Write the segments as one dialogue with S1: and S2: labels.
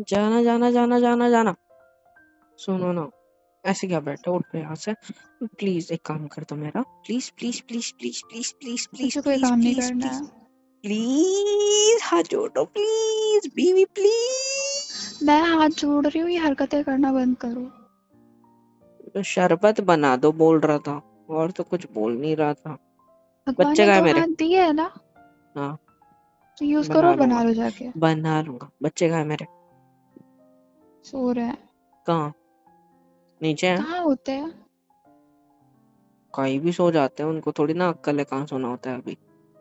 S1: जाना जाना जाना जाना जाना। सुनो ना, ऐसे क्या बैठे, उठ यहाँ से। प्लीज एक काम कर दो मेरा, please please please please please please please
S2: मुझे कोई
S1: प्लीज
S2: काम नहीं
S1: प्लीज
S2: करना
S1: प्लीज
S2: है।
S1: प्लीज हाथ जोड़ो, प्लीज बीवी प्लीज।
S2: मैं हाथ जोड़ रही हूँ, ये हरकतें करना बंद करो।
S1: तो शरबत बना दो बोल रहा था, और तो कुछ बोल नहीं रहा था।
S2: भगवान
S1: बच्चे
S2: ने
S1: कहाँ है
S2: दो
S1: मेरे?
S2: हाथ दिए है ना,
S1: हाँ,
S2: तो यूज करो
S1: बना
S2: और बना
S1: लूंगा,
S2: लो जाके।
S1: बना लूंगा। बच्चे कहाँ है मेरे?
S2: सो रहे हैं।
S1: कहाँ? नीचे हैं?
S2: कहाँ होते हैं?
S1: कहीं भी सो जाते हैं, उनको थोड़ी ना अक्कल है कहाँ सोना होता है अभी।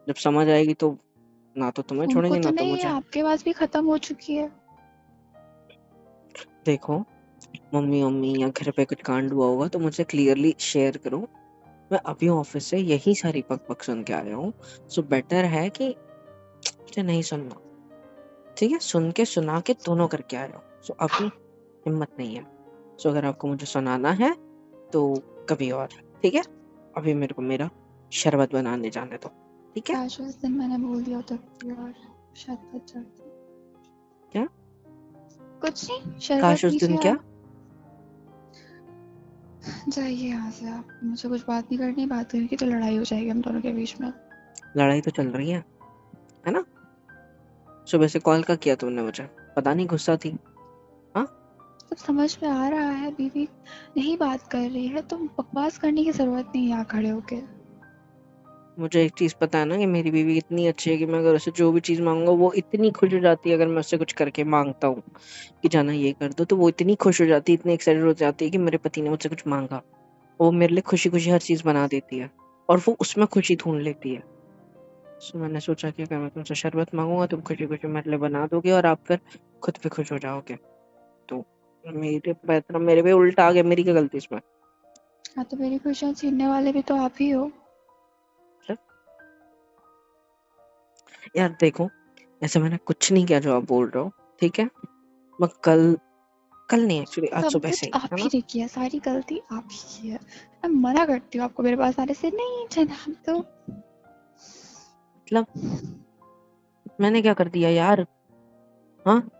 S1: जब समझ आएगी तो ना तो तुम्हें
S2: उनको
S1: छोड़ेंगे
S2: तो
S1: ना तो
S2: नहीं,
S1: मुझे।
S2: आपके पास भी खत्म हो चुकी है।
S1: देखो, मम्मी मम्मी या घर पे कुछ कांड हुआ होगा तो मुझे क्लियरली शेयर करो। मैं अभी ऑफिस से यही सारी पक पक सुन के आया हूँ। सो बेटर है कि मुझे नहीं सुनना, ठीक है? सुन के सुना के दोनों करके आया हूँ। सो अभी हिम्मत नहीं है। सो अगर आपको मुझे सुनाना है तो कभी और, ठीक है? अभी मेरे को मेरा शरबत बनाने जाने दो, ठीक है?
S2: काश उस दिन मैंने बोल दिया होता कि और शरबत चढ़ती।
S1: क्या?
S2: कुछ नहीं, शरबत
S1: काश उस दिन
S2: पीजिए
S1: क्या?
S2: आप। जाइए यहाँ से आप, मुझे कुछ बात नहीं करनी, बात करने की तो लड़ाई हो जाएगी हम दोनों के बीच में।
S1: लड़ाई तो चल रही है ना? सुबह से कॉल का किया तुमने मुझे, पता नहीं गुस्सा थी। हाँ,
S2: सब समझ में आ रहा है, बीवी नहीं बात कर रही है तो बकवास करने की जरूरत नहीं है यहाँ खड़े होके।
S1: मुझे एक चीज पता है ना कि मेरी बीवी इतनी अच्छी है कि मैं अगर उससे जो भी चीज मांगूंगा वो इतनी खुश हो जाती है। अगर मैं उससे कुछ करके मांगता हूँ कि जाना ये कर दो, तो वो इतनी खुश हो जाती है, इतनी एक्साइटेड हो जाती है कि मेरे पति ने मुझसे कुछ मांगा। वो मेरे लिए खुशी खुशी हर चीज बना देती है, और वो उसमें खुशी ढूंढ लेती है। सो मैंने सोचा कि अगर मैं तुमसे शरबत मांगूंगा तुम खुशी खुशी मेरे लिए बना दोगे, और आप फिर खुद पे खुश हो जाओगे। तो मेरे पे उल्टा आ गया, मेरी क्या गलती इसमें?
S2: हाँ, तो मेरी खुशियाँ छीनने वाले भी तो आप ही हो।
S1: यार देखो, ऐसे मैंने कुछ नहीं किया जो आप बोल रहे हो, ठीक है? मैं कल कल नहीं, एक्चुअली आज
S2: सब
S1: सुबह से
S2: कुछ
S1: ही,
S2: आप
S1: है
S2: ही
S1: ना?
S2: ने किया, सारी गलती आप ही की है। मैं मना करती हूँ आपको मेरे पास आने से, नहीं जनाब तो।
S1: मतलब मैंने क्या कर दिया यार? हाँ,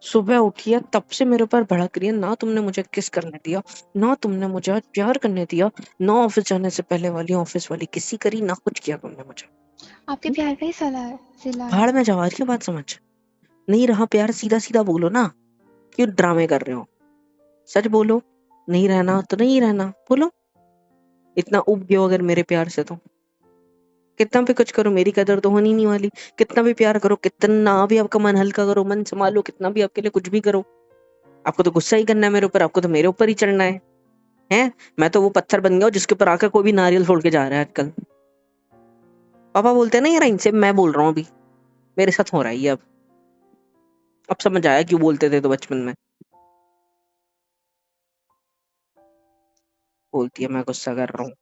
S1: सुबह उठी है तब से मेरे ऊपर भड़क रही है। ना तुमने मुझे किस करने दिया, ना तुमने मुझे आज प्यार करने दिया, ना ऑफिस जाने से पहले वाली ऑफिस वाली किसी करी, ना कुछ किया तुमने मुझे।
S2: आपके प्यार का ही सिला है।
S1: भाड़ में जाओ, आ रही है बात समझ? नहीं रहा प्यार, सीधा सीधा बोलो ना, क्यों ड्रामे कर रहे हो? सच बोलो, नहीं रहना तो नहीं रहना, बोलो। इतना उब गए हो अगर मेरे प्यार से, तो कितना भी कुछ करो मेरी कदर तो होनी नहीं वाली। कितना भी प्यार करो, कितना भी आपका मन हल्का करो, मन संभालो, कितना भी आपके लिए कुछ भी करो, आपको तो गुस्सा ही करना है मेरे ऊपर, आपको तो मेरे ऊपर ही चढ़ना है। हैं? मैं तो वो पत्थर बन गया हूं जिसके ऊपर आकर कोई भी नारियल फोड़ के जा रहा है आजकल। पापा बोलते हैं ना यार, इनसे मैं बोल रहा हूँ अभी, मेरे साथ हो रहा है ये अब समझ आया क्यों बोलते थे तो बचपन में। बोलती है मैं गुस्सा कर रहा हूँ।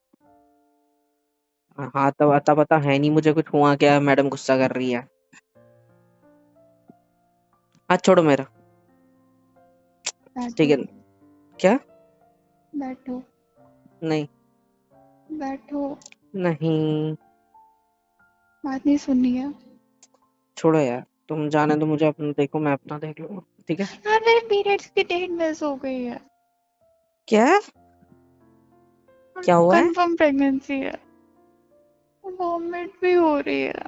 S1: हाँ, तो आता पता है नहीं मुझे कुछ हुआ क्या, मैडम गुस्सा कर रही है। हाथ छोड़ो मेरा। ठीक
S2: बैठो।
S1: है? क्या?
S2: बैठो।
S1: नहीं।
S2: बैठो।
S1: नहीं।
S2: बात नहीं सुननी है।
S1: छोड़ो यार, तुम जाने दो मुझे, अपना देखो, मैं अपना देख लूंगा, ठीक है?
S2: यार मेरे पीरियड्स की डेट मिस हो गई है।
S1: क्या? क्या हुआ है?
S2: कंफर्म प्रेगनेंसी है। वॉमिट भी हो रही है।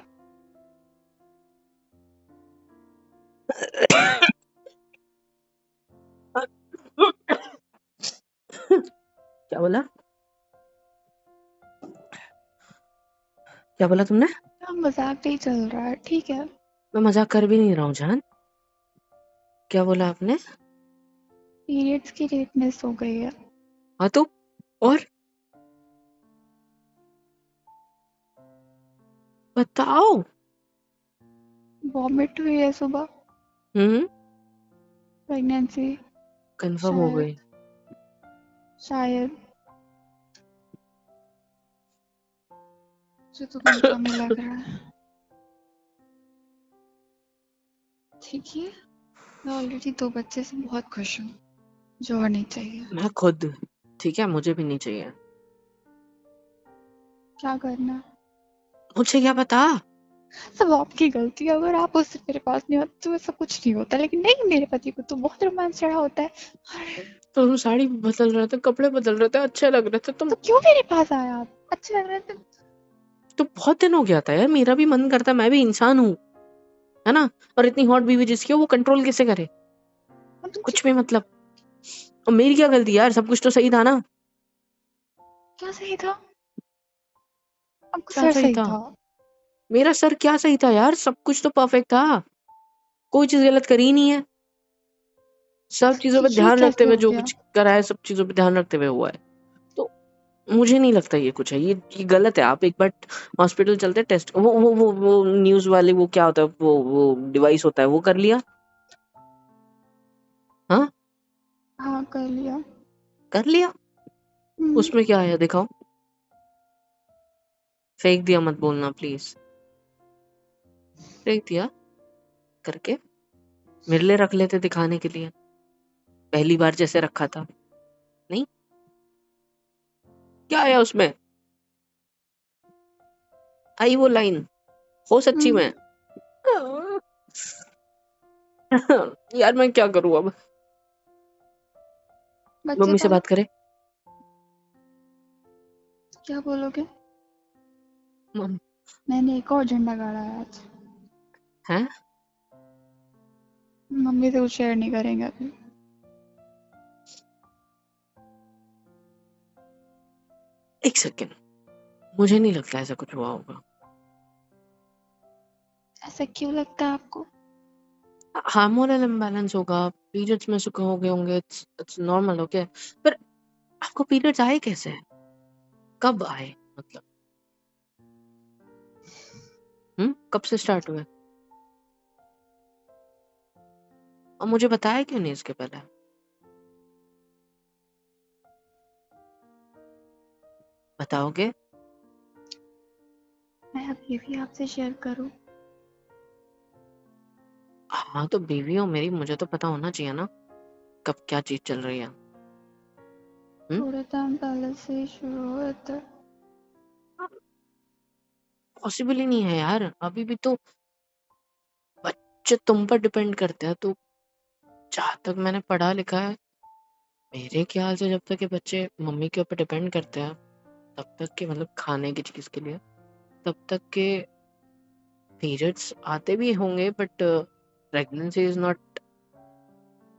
S1: क्या बोला? क्या बोला तुमने?
S2: हम मजाक नहीं चल रहा है, ठीक है?
S1: मैं मजाक कर भी नहीं रहा हूँ जान। क्या बोला आपने?
S2: पीरियड्स की डेट मिस हो गई है।
S1: हाँ तो, और बताओ।
S2: वॉमिट हुई है सुबह।
S1: हम्म।
S2: प्रेगनेंसी।
S1: कंफर्म हो
S2: शायद।
S1: गई?
S2: शायद। मुझे तो कंफर्म ही लग रहा है। ठीक है, मैं ऑलरेडी 2 बच्चे से बहुत खुश हूँ, जो और नहीं चाहिए।
S1: मैं खुद, ठीक है, मुझे भी नहीं चाहिए।
S2: क्या करना?
S1: मुझे क्या पता?
S2: सब आपकी गलती है, अगर आप उस दिन मेरे पास नहीं होते तो ऐसा कुछ नहीं होता, लेकिन नहीं, मेरे पति को तो बहुत रोमांस चढ़ा होता है।
S1: तुम साड़ी बदल रहे थे, कपड़े बदल रहे थे, अच्छे लग रहे थे तुम।
S2: तो क्यों मेरे पास आया आप? अच्छे लग रहे थे।
S1: तो बहुत दिन हो गया था यार, मेरा भी मन करता, मैं भी इंसान हूँ, है ना। और इतनी हॉट बीवी जिसकी हो वो कंट्रोल कैसे करे,
S2: अब तुम
S1: कुछ भी मतलब। और मेरी क्या गलती यार, सब कुछ तो सही था ना।
S2: क्या सही था? आपका
S1: क्या
S2: सर
S1: सही
S2: सही
S1: था?
S2: था।
S1: मेरा सर क्या सही था यार, सब कुछ तो परफेक्ट था, कोई चीज गलत करी ही नहीं है। सब चीजों पे
S2: ये
S1: ध्यान रखते
S2: कैसे
S1: हुए
S2: हो
S1: जो
S2: गया?
S1: कुछ करा है, सब चीजों पे ध्यान रखते हुए हुआ है। तो मुझे नहीं लगता ये कुछ है, ये गलत है। आप एक बार हॉस्पिटल चलते, टेस्ट, वो न्यूज वाले, वो क्या होता है, वो डिवाइस होता है, वो कर लिया। हाँ,
S2: हाँ, कर लिया।
S1: कर लिया।
S2: हम्म।
S1: उसमें क्या आया दिखाओ। फेंक दिया मत बोलना प्लीज। फेंक दिया करके मेरे लिए रख लेते दिखाने के लिए, पहली बार जैसे रखा था। नहीं, क्या आया उसमें? आई वो लाइन, हो सच्ची
S2: हम्म।
S1: में। यार मैं क्या करूं अब।
S2: बच्चे
S1: मम्मी से
S2: का
S1: बात करे।
S2: क्या बोलोगे?
S1: मम
S2: मैंने एक और झंडा गाड़ा है आज।
S1: हैं?
S2: मम्मी से कुछ शेयर नहीं करेंगे अभी।
S1: एक सेकेंड, मुझे नहीं लगता ऐसा कुछ हुआ होगा।
S2: ऐसा क्यों लगता है आपको?
S1: हार्मोनल इम्बैलेंस होगा, पीरियड्स में सुख हो गए होंगे, इट्स नॉर्मल, ओके। पर आपको पीरियड्स आए कैसे, कब आए मतलब? कब से स्टार्ट हुए? और मुझे बताया क्यों नहीं इसके पहले? बताओगे?
S2: मैं अब ये भी आपसे शेयर करूं?
S1: हाँ तो बीवी हो मेरी, मुझे तो पता होना चाहिए ना कब क्या चीज चल रही है।
S2: थोड़े टाइम पहले से ही शुरू हुए थे।
S1: पॉसिबल ही नहीं है यार, अभी भी तो बच्चे तुम पर डिपेंड करते हैं। तो जहाँ तक मैंने पढ़ा लिखा है, मेरे ख्याल से जब तक ये बच्चे मम्मी के ऊपर डिपेंड करते हैं, तब तक के मतलब खाने की चीज के लिए, तब तक के पीरियड्स आते भी होंगे, बट प्रेगनेंसी इज नॉट,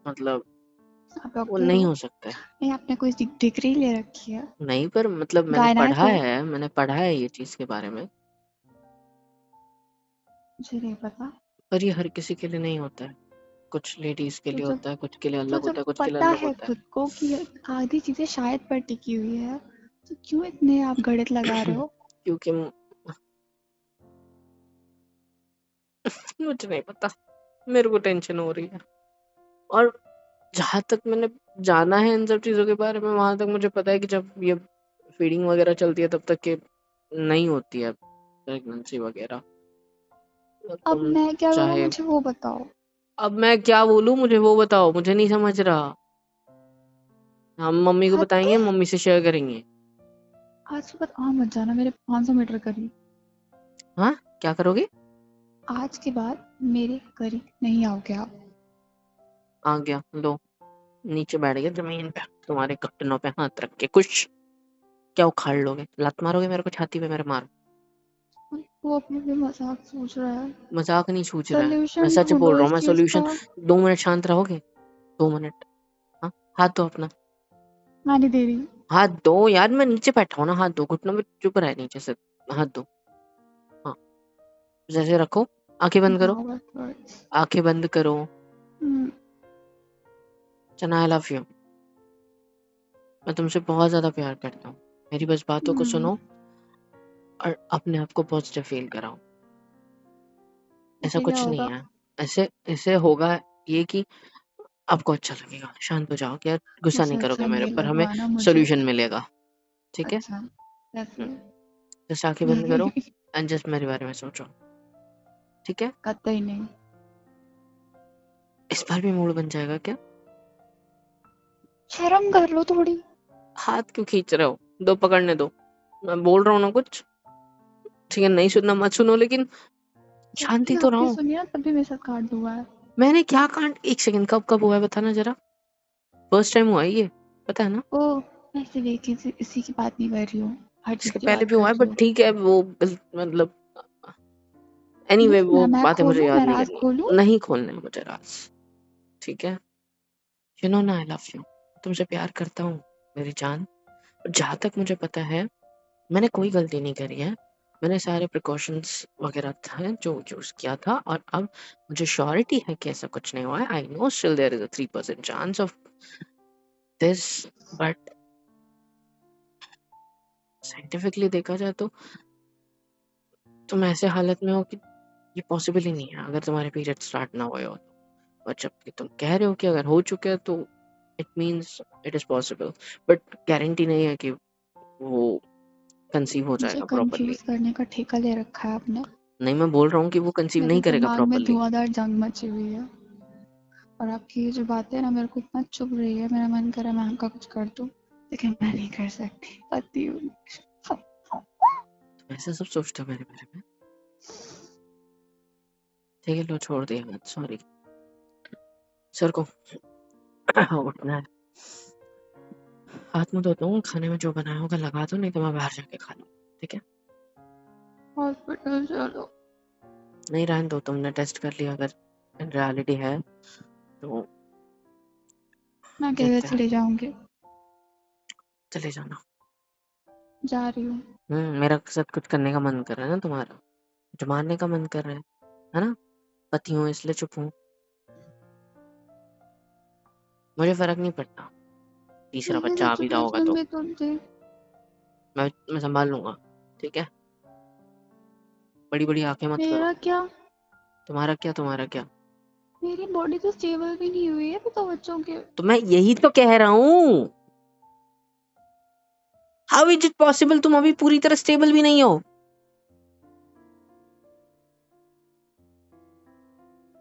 S1: मतलब
S2: आप
S1: वो
S2: डॉक्टर
S1: नहीं
S2: हो?
S1: हो सकता है।
S2: नहीं, आपने कोई डिग्री ले रखी है?
S1: नहीं, पर मतलब
S2: गायनेक हो?
S1: मैंने पढ़ा है ये चीज के बारे में।
S2: मुझे नहीं पता।
S1: पर ये हर किसी के लिए नहीं होता है, कुछ लेडीज के
S2: तो
S1: लिए
S2: जब
S1: होता है, कुछ के लिए
S2: तो
S1: अलग
S2: जब
S1: होता है, कुछ के लिए
S2: पता
S1: अलग
S2: है
S1: होता
S2: खुद को कि आधी चीजें शायद पर टिकी हुई है, तो क्यों इतने आप गणित लगा रहे
S1: है।
S2: हो?
S1: क्योंकि मुझे नहीं पता, मेरे को टेंशन हो रही है। और जहां तक मैंने जाना है इन सब चीजों के बारे में, वहां तक मुझे पता है कि जब ये फीडिंग वगैरह चलती है तब तक के नहीं होती है प्रेगनेंसी वगैरह। तो
S2: अब
S1: तुम
S2: मैं क्या करूं,
S1: चाहे,
S2: मुझे वो बताओ।
S1: अब मैं क्या बोलूं, मुझे वो बताओ, मुझे नहीं समझ रहा। हम मम्मी को
S2: हद
S1: बताएंगे,
S2: है।
S1: मम्मी से शेयर करेंगे।
S2: आज सुबह आ मत जाना मेरे 500 मीटर करीब।
S1: हाँ, क्या करोगे?
S2: आज के बाद मेरे करीब नहीं आओगे आप।
S1: आ गया लो, नीचे बैठ गया जमीन पे, तुम्हारे घुटनों पे हाथ रख के। कुछ क्या उखाड़ लोगे, लात मारोगे मेरे को छाती पे, मेरे मारो।
S2: वो अपने भी मजाक सोच रहा है।
S1: मजाक नहीं सूझ रहा है, मैं
S2: सोल्यूशन
S1: सच बोल
S2: ढूंढो
S1: रहा हूँ।
S2: इस
S1: मैं
S2: चीज
S1: सोल्यूशन,
S2: का।
S1: 2 मिनट शांत रहोगे? 2 मिनट। हाँ, हाथ दो अपना।
S2: मैं नहीं दे रही।
S1: हाथ दो यार, मैं नीचे बैठा हूँ ना, हाथ दो घुटनों में, चुप रहे नीचे से। हाथ दो। हाँ, जैसे रखो, आंखें बंद करो,
S2: हाँ, बस।
S1: आंखें बंद करो।
S2: हम्म।
S1: चना, आई लव यू। मैं तुमसे बहुत ज्यादा प्यार करता हूँ, मेरी बस बातों को
S2: हम्म।
S1: सुनो और अपने आप को पॉजिटिव फील कराओ। ऐसा
S2: इससे क्या
S1: कुछ नहीं
S2: होगा?
S1: है। ऐसे ऐसे होगा ये कि आपको अच्छा लगेगा, शांत हो जाओ यार, गुस्सा नहीं
S2: मुझे
S1: करोगे
S2: अच्छा
S1: मेरे
S2: नहीं
S1: ऊपर, हमें
S2: लगवाना मुझे।
S1: सोल्यूशन मिलेगा। ठीक है?
S2: अच्छा, कैसे?
S1: जस्ट आंखें बंद करो एंड जस्ट मेरे बारे में सोचो। ठीक है?
S2: कतई नहीं।
S1: इस बार भी मूड बन जाएगा क्या?
S2: शर्म कर लो थोड़ी।
S1: हाथ क्यों खींच रहे हो, पकड़ने दो। मैं बोल रहा हूँ ना कुछ, ठीक है? नहीं सुनना मत सुनो, लेकिन शांति तो रहो।
S2: सुनिए ना, तब भी मेरे साथ कांड हुआ है।
S1: मैंने क्या कांड? एक सेकंड, कब हुआ है बताना जरा। फर्स्ट टाइम हुआ है ये, पता है ना?
S2: ओ, मैं सिर्फ इसी की बात नहीं कर रही हूँ, हर चीज
S1: इसके
S2: की
S1: पहले
S2: बात
S1: भी
S2: कर
S1: हुआ है,
S2: रही
S1: बट
S2: हूँ।
S1: ठीक है वो मतलब एनीवे वो
S2: मैं
S1: बातें मुझे
S2: खोलूं,
S1: याद
S2: मैं
S1: नहीं
S2: राज
S1: करनी।
S2: खोलूं?
S1: नहीं खोलने मुझे राज, ठीक है? यू नो ना, आई लव यू, तुमसे प्यार करता हूँ मेरी जान। जहाँ तक मुझे पता है मैंने कोई गलती नहीं करी है। मैंने सारे प्रिकॉशंस वगैरह थे जो यूज किया था, और अब मुझे श्योरिटी है कि ऐसा कुछ नहीं हुआ है। I know still there is a 3% chance of this, but scientifically देखा जाए तो तुम ऐसे हालत में हो कि ये पॉसिबल ही नहीं है अगर तुम्हारे पीरियड स्टार्ट ना हुए हो तो। और जबकि तुम कह रहे हो कि अगर हो चुके हैं तो it means it is possible, but guarantee नहीं है कि वो कंसीव हो
S2: मुझे
S1: जाएगा प्रॉपरली।
S2: कंफ्यूज करने का ठेका ले रखा है आपने।
S1: नहीं, मैं बोल रहा हूँ कि वो कंसीव
S2: मेरे
S1: नहीं करेगा
S2: दिमाग में
S1: प्रॉपरली।
S2: धुआंधार जंग मची हुई है, और आपकी ये जो बातें है ना, मेरे को इतना चुभ रही है। मेरा मन कर रहा है मैं आपका कुछ कर दूं, लेकिन मैं नहीं कर सकती, पति हूँ।
S1: तुम ऐसा सब सोचते हो मेरे बारे में? ठीक है, लो छोड़ दिया बात, सॉरी। सर को उठना है, हाथ मुंह धोता हूँ, खाने में जो बनाया होगा लगा दो, नहीं तो मैं बाहर जाके खा लूँ, ठीक है?
S2: हॉस्पिटल चलो।
S1: नहीं रहने दो, तुमने टेस्ट कर लिया, अगर इन रियलिटी है तो
S2: मैं अकेले
S1: देखते हैं।
S2: चली जाऊंगी,
S1: चले जाना।
S2: जा रही हूँ।
S1: मेरा साथ कुछ करने का मन कर रहा है ना तुम्हारा, जो मारने का मन कर रहा है ना? पति हूँ इसलिए चुप हूँ, मुझे फर्क नहीं पड़ता। तीसरा बच्चा आ भी रहा होगा तो मैं संभाल लूंगा, ठीक है? बड़ी बड़ी आंखें मत करो।
S2: मेरा क्या?
S1: तुम्हारा क्या?
S2: मेरी बॉडी तो स्टेबल भी नहीं हुई है अभी तो बच्चों के।
S1: तो मैं यही तो कह रहा हूँ, हाउ इज इट पॉसिबल? तुम अभी पूरी तरह स्टेबल भी नहीं हो,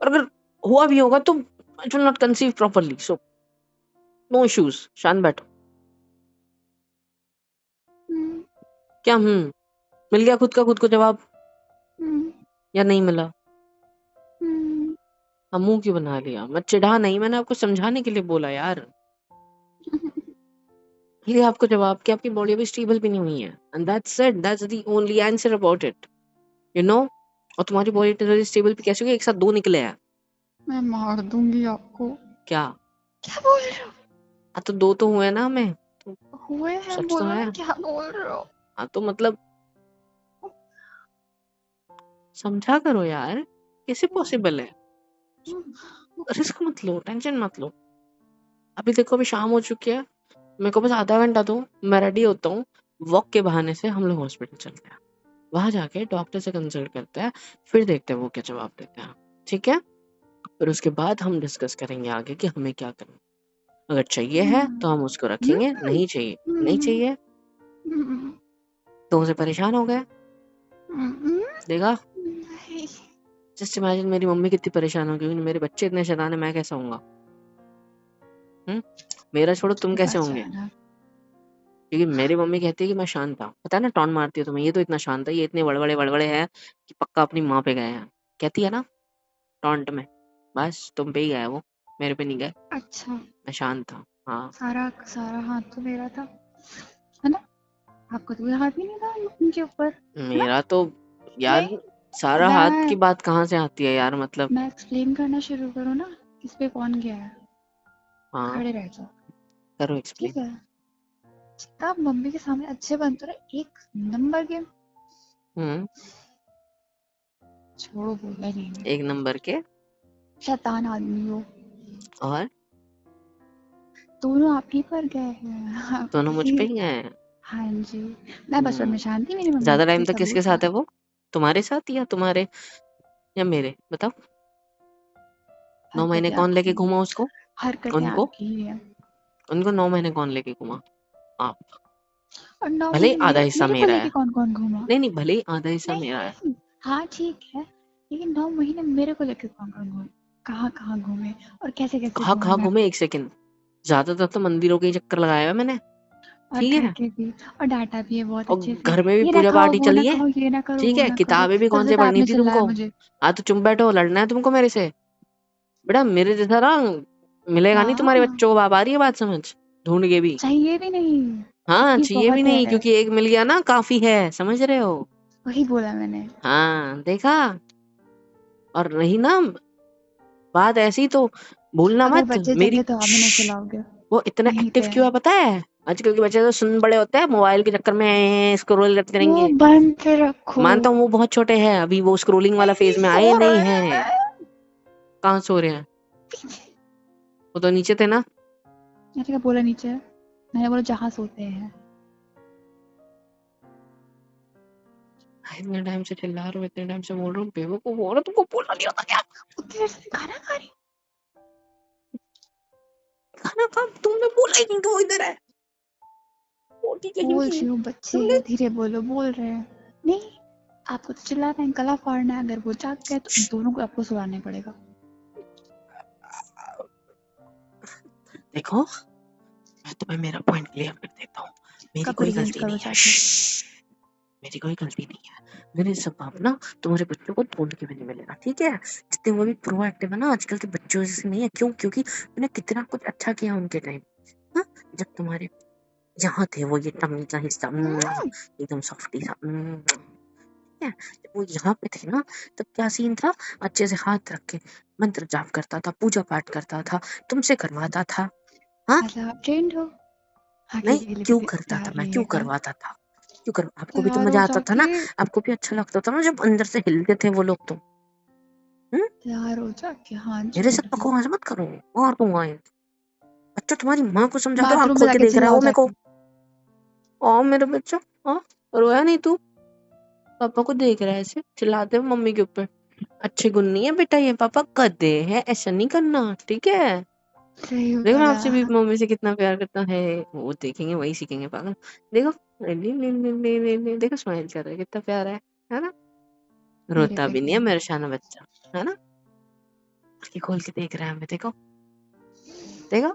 S1: और अगर हुआ भी होगा तो it will not conceive properly, so no issues. शांत बैठो।
S2: हम्म,
S1: क्या मिल गया खुद को जवाब,
S2: हम्म,
S1: या नहीं मिला?
S2: हम्म।
S1: हम मुंह क्यों बना लिया? मैं चिढ़ा नहीं, मैंने आपको समझाने के लिए बोला यार। ये आपको जवाब कि आपकी बॉडी अभी स्टेबल भी नहीं हुई है, and that's it, that's the only answer about it, you know. और तुम्हारी बॉडी स्टेबल भी कैसे होगी? एक साथ दो निकले हैं।
S2: मैं मार दूंगी आपको।
S1: क्या?
S2: क्या बोल रहे हो?
S1: हाँ तो दो तो हुए ना हमें, तो
S2: हुए हैं
S1: सच तो
S2: बोलो
S1: है।
S2: ना, क्या बोल रहे हो?
S1: हाँ तो मतलब समझा करो यार, कैसे पॉसिबल है? रिस्क मत लो, टेंशन मत लो। अभी देखो, अभी शाम हो चुकी है, मेरे को बस आधा घंटा दो, मैं रेडी होता हूँ। वॉक के बहाने से हम लोग हॉस्पिटल चलते हैं, वहां जाके डॉक्टर से कंसल्ट करते हैं, फिर देखते हैं वो क्या जवाब देते हैं, ठीक है? फिर उसके बाद हम डिस्कस करेंगे आगे कि हमें क्या करना। अगर चाहिए है तो हम उसको रखेंगे, नहीं चाहिए नहीं चाहिए। तो उसे परेशान हो गए, देखा? जस्ट इमेजिन मेरी मम्मी कितनी परेशान होगी, मेरे बच्चे इतने शैतान है, मैं कैसा होऊंगा? मेरा छोड़ो, तुम कैसे होंगे? क्योंकि मेरी मम्मी कहती है कि मैं शांत था, पता है ना, टॉन मारती है तुम्हें, ये तो इतना शांत है, ये इतने बड़बड़े बड़बड़े हैं कि पक्का अपनी माँ पे गए हैं, कहती है ना टॉन्ट में। बस तुम पे ही गया वो, मेरे पे नहीं गए।
S2: अच्छा,
S1: मैं शांत था, हाँ।
S2: सारा सारा हाथ तो मेरा था, है ना? आपको तो कोई हाथ ही नहीं था उनके ऊपर, है ना?
S1: मेरा तो यार,
S2: नहीं,
S1: सारा हाथ की
S2: मैं
S1: बात कहाँ से आती है यार, मतलब।
S2: मैं एक्सप्लेन करना शुरू करूँ ना, किस पे कौन गया है?
S1: हाँ,
S2: खड़े रह जाओ,
S1: करो
S2: ठीक
S1: एक्सप्लेन।
S2: है? जितना आप मम्मी के सामने अच्छे बनते हो ना, एक नंबर के,
S1: हम्म।
S2: छोड़ो, बोलना ही नहीं है,
S1: एक नंबर के?
S2: शैतान आदमी हो।
S1: और
S2: दोनों आप ही पर गए हैं, आप
S1: दोनों मुझ
S2: किसी।
S1: पे ही हैं।
S2: हाँ जी, मैं बचपन में शांत थी, मेरी मम्मी
S1: ज्यादा
S2: थी
S1: टाइम तक किसके
S2: सबूत
S1: साथ
S2: है।
S1: है वो? तुम्हारे साथ या तुम्हारे या मेरे, बताओ? 9 महीने
S2: हरकतें
S1: कौन लेके
S2: आपकी,
S1: घूमा उसको?
S2: हरकतें
S1: उनको
S2: आपकी ही है।
S1: उनको 9 महीने कौन लेके घूमा? आप।
S2: और 9
S1: भले ही
S2: महीने
S1: आधा
S2: मेरे
S1: हिस्सा
S2: मेरे को
S1: मेरा
S2: लेके
S1: है।
S2: कौन कौन घूमा?
S1: नहीं नहीं, भले ही आधा हिस्सा
S2: नहीं
S1: मेरा है।
S2: नहीं, हाँ ठीक है, लेकिन 9 महीने मेरे को लेके कौन कौन घूमे? कहाँ कहाँ घूमे और कैसे कैसे
S1: कहाँ
S2: घूमे
S1: कहाँ
S2: मैं?
S1: घूमे? एक सेकंड, ज्यादातर तो मंदिरों के ही चक्कर लगाया है मैंने।
S2: और
S1: ठीक
S2: घर
S1: है?
S2: के भी, और डाँटा भी है बहुत
S1: और
S2: अच्छे से।
S1: घर में भी
S2: ये ना
S1: पूजा
S2: खाओ,
S1: पाठ ही
S2: वो ना
S1: चली है,
S2: खाओ, ये ना करो,
S1: ठीक
S2: वो
S1: है?
S2: ना करो।
S1: किताबें भी
S2: तब
S1: कौन
S2: से
S1: से
S2: तो
S1: पढ़नी
S2: आपने
S1: थी
S2: चिल्लाया
S1: तुमको?
S2: मुझे।
S1: हाँ, तो चुप बैठो, लड़ना है तुमको मेरे से? बेटा मेरे जैसा ना मिलेगा नहीं तुम्हारे
S2: हाँ,
S1: बच्चों को, अब आ रही है बात समझ? ढूँढ के भी।
S2: चाहिए भी नहीं,
S1: हाँ,
S2: इतनी
S1: चाहिए भी
S2: बहुत
S1: नहीं,
S2: है।
S1: क्योंकि एक मिल गया ना काफ़ी है, समझ रहे हो?
S2: वही बोला मैंने।
S1: हाँ, देखा? और रही ना बात ऐसी तो भूलना
S2: अगर
S1: मत
S2: बच्चे
S1: मेरी।
S2: जगे तो आप भी नहीं सुलाओगे,
S1: वो इतना
S2: यहीं
S1: एक्टिव
S2: पे
S1: क्यों
S2: है।
S1: है पता है? आजकल के बच्चे तो सुन बड़े होते हैं, मोबाइल के चक्कर में स्क्रॉल करते
S2: वो
S1: रहेंगे।
S2: बंद पे रखो।
S1: मानता हूँ वो बहुत छोटे हैं, अभी वो स्क्रॉलिंग वाला
S2: नहीं,
S1: फेज में आए
S2: सो
S1: नहीं
S2: रहे
S1: हैं।
S2: हैं।
S1: कहाँ सो रहे हैं? वो तो नीचे थे ना।
S2: मैंने क्या बोला नीचे? मैंने बोला जहाँ सोते हैं।
S1: इतने टाइम से चिल्ला रहा हूँ, इतने टाइम से बोल रहा हूँ, बेवकूफ हो रहा, तुमको बोलना नहीं होता क्या?
S2: उतनी देर से खाना खा रही
S1: खाना खा, तुमने बोला ही नहीं कि वो इधर है। मोटी कहीं
S2: बोल
S1: की
S2: रही हूँ, बच्चे
S1: तुमने।
S2: हैं, धीरे बोलो, बोल रहे हैं। नहीं, आपको तो चिल्लाना है, गला फाड़ना है। अगर वो जाग गए तो दोनों को आपको सुलाना पड़ेगा।
S1: देखो, मैं तुम्हें मेरा पॉइंट क्लियर कर देता हूँ। मेरी
S2: कपड़े
S1: कोई
S2: चेंज
S1: गलती
S2: करो
S1: नहीं है।
S2: जाके।
S1: मेरी कोई गलती नहीं है। मेरे सब बाप ना तुम्हारे बच्चों को ढूंढ के भी नहीं मिलेगा, ठीक है? जितने वो भी प्रोएक्टिव है ना आजकल के बच्चों जैसे नहीं है। क्यों? क्योंकि मैंने कितना कुछ अच्छा किया उनके टाइम। हाँ, जब तुम्हारे यहाँ थे वो ये टमी का हिस्सा एकदम सॉफ्टी सा, ठीक है? जब वो यहाँ पे थे ना, तब क्या सीन था? अच्छे से हाथ रख के मंत्र जाप करता था, पूजा पाठ करता था, तुमसे करवाता था। हाँ,
S2: मतलब आप ट्रेंड हो? आगे
S1: नहीं
S2: के लिए
S1: क्यों
S2: भी
S1: करता था,
S2: तैयार
S1: मैं क्यों
S2: रहिएगा।
S1: करवाता था? क्यों कर, आपको भी तो
S2: तैयार हो
S1: मजा आता था ना,
S2: जाके।
S1: आपको भी अच्छा लगता था ना जब अंदर से हिलते थे वो लोग तो। हम्म?
S2: तैयार हो जाके, हाँ जी
S1: मेरे साथ
S2: बिल्कुल।
S1: बकवास मत करो, मार दूंगा ये। अच्छा तुम्हारी माँ को समझा दो, आँख
S2: बाथरूम में
S1: खोल के
S2: जाके
S1: देख रहा है
S2: चिल्लाओ
S1: वो मेरे को।
S2: जाके।
S1: ओ मेरा बच्चा, हाँ, रोया नहीं तू? पापा को देख रहा है ऐसे चिल्लाते हुए मम्मी के ऊपर। अच्छे गुण नहीं है बेटा, ये पापा गधे है, ऐसा नहीं करना, ठीक है?
S2: सही
S1: देखो मैं
S2: बोला।
S1: आपसे भी मम्मी से कितना प्यार करता है, वो देखेंगे वही सीखेंगे पागल। देखो, देखो स्माइल कर रहा है, कितना प्यारा है ना?
S2: मेरे
S1: रोता
S2: पे
S1: भी नहीं है
S2: क्या?
S1: मेरा शाना बच्चा, है ना? आँखें खोल के देख रहा है हमें, देखो देखो।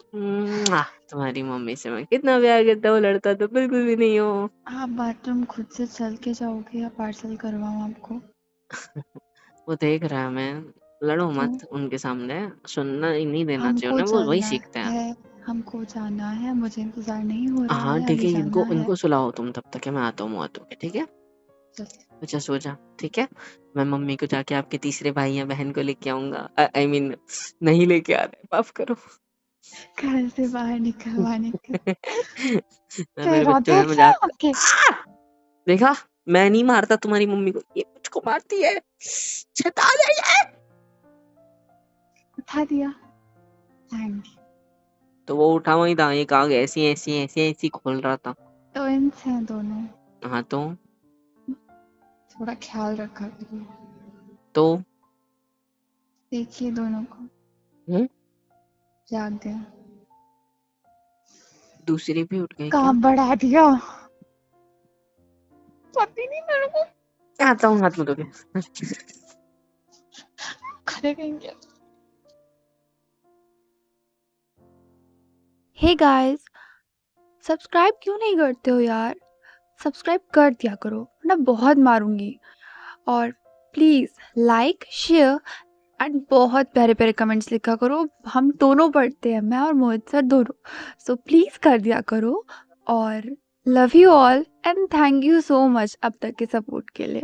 S1: तुम्हारी मम्मी से मैं कितना प्यार करता हूँ, लड़ता तो बिल्कुल भी नहीं हो।
S2: आप बाथरूम खुद से चल के जाओगे या पार्सल करवाऊँ आपको?
S1: वो देख रहा है मैं, लड़ो
S2: क्यों?
S1: मत उनके सामने, सुनना ही नहीं देना चाहिए
S2: हमको
S1: उन्हें, वो वही
S2: चलना
S1: सीखते हैं।
S2: है, हमको जाना है, मुझे इंतजार नहीं हो रहा
S1: हाँ
S2: है,
S1: ठीक
S2: अभी
S1: है,
S2: जाना
S1: इनको
S2: है।
S1: इनको सुलाओ तुम तब तक है, मैं आता हूँ मुँह धो के, ठीक है?
S2: चलिए।
S1: अच्छा सो जा, ठीक है? मैं मम्मी को जाके आपके तीसरे भाई या बहन को लेके आऊंगा, आई मीन नहीं लेके आ रहे, माफ करो।
S2: घर से बाहर निकलवाने के
S1: मैं
S2: क्या
S1: मेरे बच्चों
S2: इरादे
S1: में
S2: हैं क्या
S1: मजाक
S2: आपके?
S1: देखा, मैं नहीं मारता तुम्हारी मम्मी को, ये मुझको मारती है, छता है।
S2: उठा दिया। Thank you.
S1: तो वो उठा वही था, एक आग ऐसी ऐसी ऐसी ऐसी खोल रहा था।
S2: ट्विंस हैं दोनों,
S1: हाँ
S2: थोड़ा ख्याल रखा करिए।
S1: तो
S2: देखिए दोनों को,
S1: हम्म,
S2: जाग गए।
S1: दूसरी भी उठ गई क्या?
S2: काम बढ़ा दिया। पति नहीं मेरे को
S1: आता हूँ हाथ में धो के।
S2: खड़े कहेंगे। हे गाइस, सब्सक्राइब क्यों नहीं करते हो यार? सब्सक्राइब कर दिया करो, वरना बहुत मारूंगी। और प्लीज़ लाइक, शेयर एंड बहुत प्यारे प्यारे कमेंट्स लिखा करो। हम दोनों पढ़ते हैं, मैं और मोहित सर दोनों। सो प्लीज़ कर दिया करो। और love you all and thank you so much अब तक के सपोर्ट के लिए।